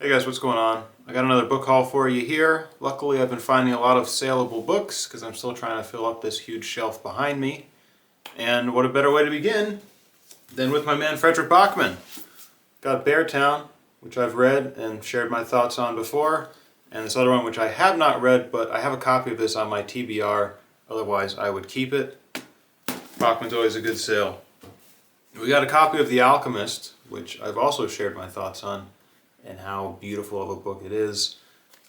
Hey guys, what's going on? I got another book haul for you here. Luckily I've been finding a lot of saleable books because I'm still trying to fill up this huge shelf behind me. And what a better way to begin than with my man Fredrik Backman. Got Beartown, which I've read and shared my thoughts on before, and this other one which I have not read, but I have a copy of this on my TBR, otherwise I would keep it. Backman's always a good sale. We got a copy of The Alchemist, which I've also shared my thoughts on, and how beautiful of a book it is.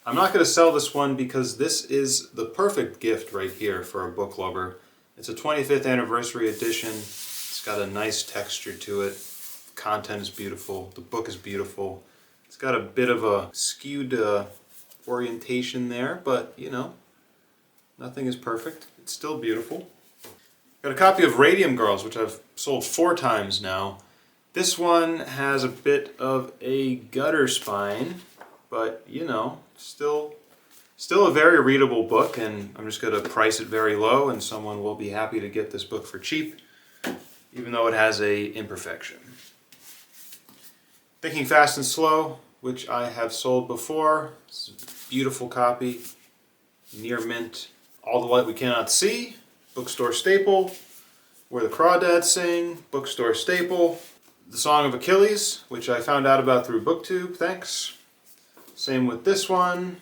I'm not going to sell this one because this is the perfect gift right here for a book lover. It's a 25th anniversary edition. It's got a nice texture to it. The content is beautiful. The book is beautiful. It's got a bit of a skewed orientation there, but you know, nothing is perfect. It's still beautiful. Got a copy of Radium Girls, which I've sold 4 times now. This one has a bit of a gutter spine, but you know, still a very readable book, and I'm just going to price it very low and someone will be happy to get this book for cheap, even though it has a imperfection. Thinking Fast and Slow, which I have sold before. It's a beautiful copy, near mint. All the Light We Cannot See, bookstore staple. Where the Crawdads Sing, bookstore staple. The Song of Achilles, which I found out about through BookTube, thanks. Same with this one.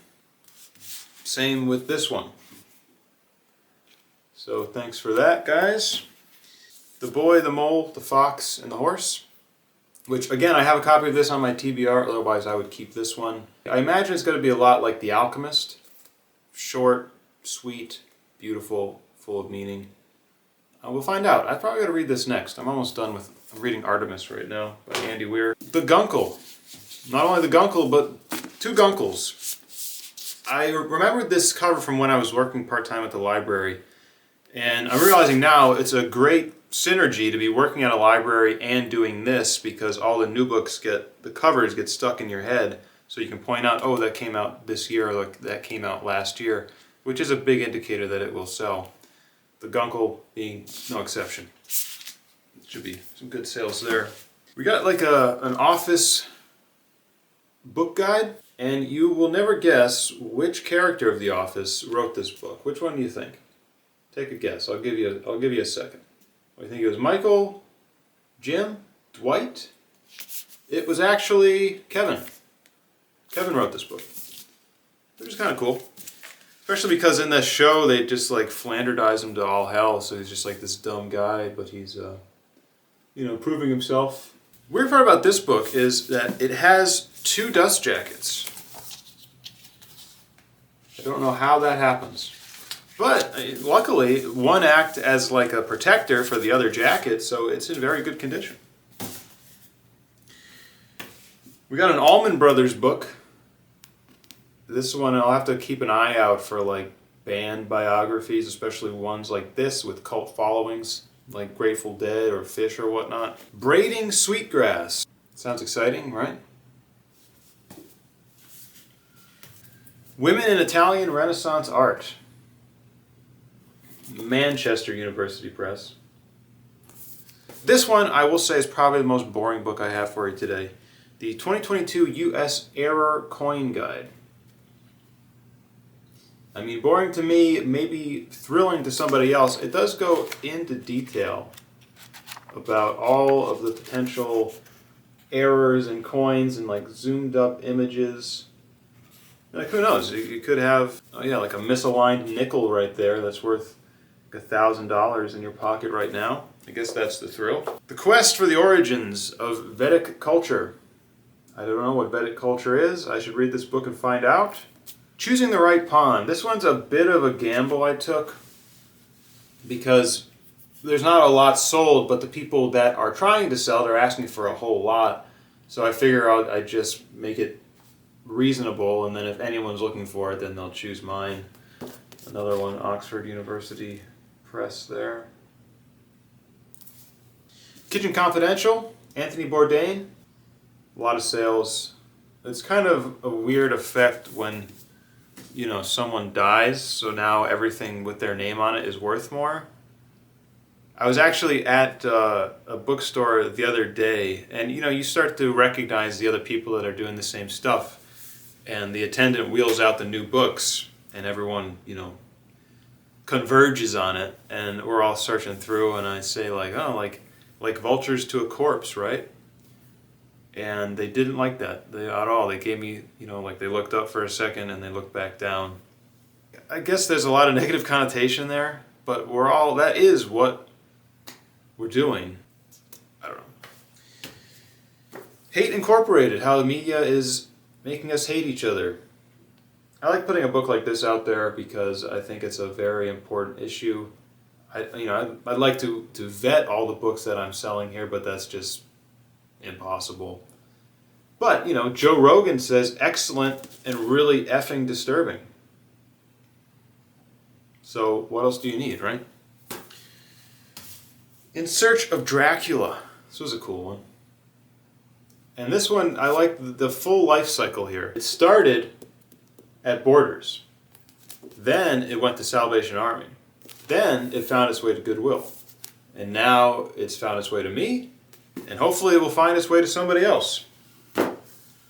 Same with this one. So thanks for that, guys. The Boy, the Mole, the Fox, and the Horse, which again, I have a copy of this on my TBR, otherwise I would keep this one. I imagine it's going to be a lot like The Alchemist. Short, sweet, beautiful, full of meaning. We'll find out. I probably got to read this next. I'm almost done with. I'm reading Artemis right now by Andy Weir. The Guncle. Not only the Guncle, but 2 Guncles. I remembered this cover from when I was working part-time at the library, and I'm realizing now it's a great synergy to be working at a library and doing this, because all the new books the covers get stuck in your head, so you can point out, oh, that came out this year, or like that came out last year, which is a big indicator that it will sell. The Guncle being no exception. Should be some good sales there. We got like an office book guide, and you will never guess which character of The Office wrote this book. Which one do you think? Take a guess. I'll give you a second. I think it was Michael, Jim, Dwight. It was actually Kevin. Kevin wrote this book, which is kind of cool. Especially because in this show they just like flanderdize him to all hell, so he's just like this dumb guy, but he's proving himself. Weird part about this book is that it has 2 dust jackets. I don't know how that happens, but luckily one acts as like a protector for the other jacket, so it's in very good condition. We got an Allman Brothers book. This one I'll have to keep an eye out for like band biographies, especially ones like this with cult followings, like Grateful Dead or Fish or whatnot. Braiding Sweetgrass. Sounds exciting, right? Women in Italian Renaissance Art. Manchester University Press. This one I will say is probably the most boring book I have for you today. The 2022 U.S. Error Coin Guide. I mean, boring to me, maybe thrilling to somebody else. It does go into detail about all of the potential errors in coins and like zoomed up images. Like, who knows? You could have, like a misaligned nickel right there that's worth $1,000 in your pocket right now. I guess that's the thrill. The Quest for the Origins of Vedic Culture. I don't know what Vedic culture is. I should read this book and find out. Choosing the Right Pawn. This one's a bit of a gamble I took because there's not a lot sold, but the people that are trying to sell, they're asking for a whole lot. So I figure I'd just make it reasonable, and then if anyone's looking for it, then they'll choose mine. Another one, Oxford University Press there. Kitchen Confidential, Anthony Bourdain. A lot of sales. It's kind of a weird effect when someone dies, so now everything with their name on it is worth more. I was actually at a bookstore the other day, and you start to recognize the other people that are doing the same stuff. and the attendant wheels out the new books, and everyone, converges on it, and we're all searching through, and I say like vultures to a corpse, right? And they didn't like that at all. They gave me, they looked up for a second and they looked back down. I guess there's a lot of negative connotation there, but that is what we're doing. I don't know. Hate Incorporated, how the media is making us hate each other. I like putting a book like this out there because I think it's a very important issue. I'd like to vet all the books that I'm selling here, but that's just impossible. But, Joe Rogan says excellent and really effing disturbing. So what else do you need, right? In Search of Dracula. This was a cool one. And this one, I like the full life cycle here. It started at Borders. Then it went to Salvation Army. Then it found its way to Goodwill. And now it's found its way to me. And hopefully it will find its way to somebody else.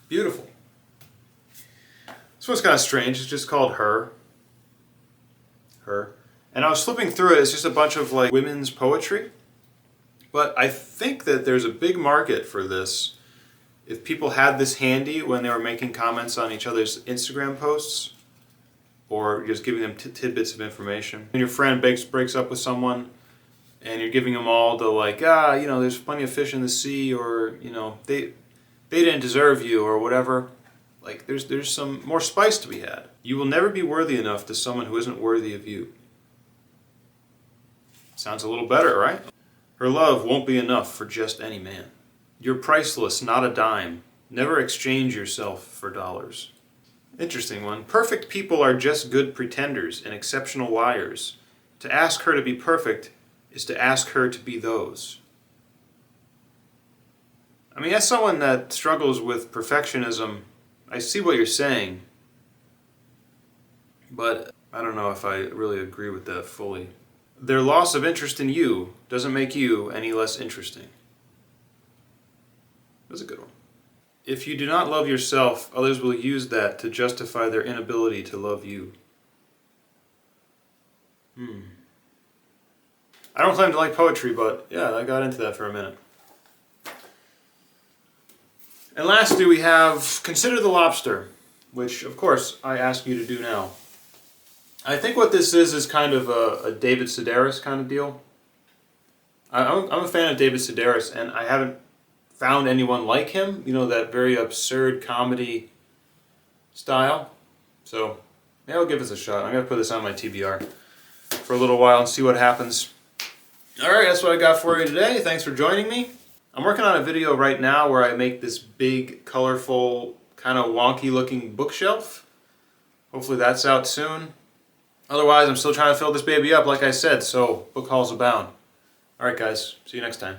Beautiful. This one's kind of strange. It's just called Her. Her. And I was flipping through it. It's just a bunch of women's poetry. But I think that there's a big market for this. If people had this handy when they were making comments on each other's Instagram posts, or just giving them tidbits of information. When your friend breaks up with someone, and you're giving them all the there's plenty of fish in the sea, or they didn't deserve you, or whatever. There's some more spice to be had. You will never be worthy enough to someone who isn't worthy of you. Sounds a little better, right? Her love won't be enough for just any man. You're priceless, not a dime. Never exchange yourself for dollars. Interesting one. Perfect people are just good pretenders and exceptional liars. To ask her to be perfect is to ask her to be those. I mean, as someone that struggles with perfectionism, I see what you're saying, but I don't know if I really agree with that fully. Their loss of interest in you doesn't make you any less interesting. That's a good one. If you do not love yourself, others will use that to justify their inability to love you. I don't claim to like poetry, but yeah, I got into that for a minute. And lastly, we have Consider the Lobster, which, of course, I ask you to do now. I think what this is kind of a David Sedaris kind of deal. I'm a fan of David Sedaris, and I haven't found anyone like him, that very absurd comedy style. So, yeah, I'll give this a shot. I'm going to put this on my TBR for a little while and see what happens. Alright, that's what I got for you today. Thanks for joining me. I'm working on a video right now where I make this big, colorful, kind of wonky looking bookshelf. Hopefully that's out soon. Otherwise, I'm still trying to fill this baby up, like I said, so book hauls abound. Alright guys, see you next time.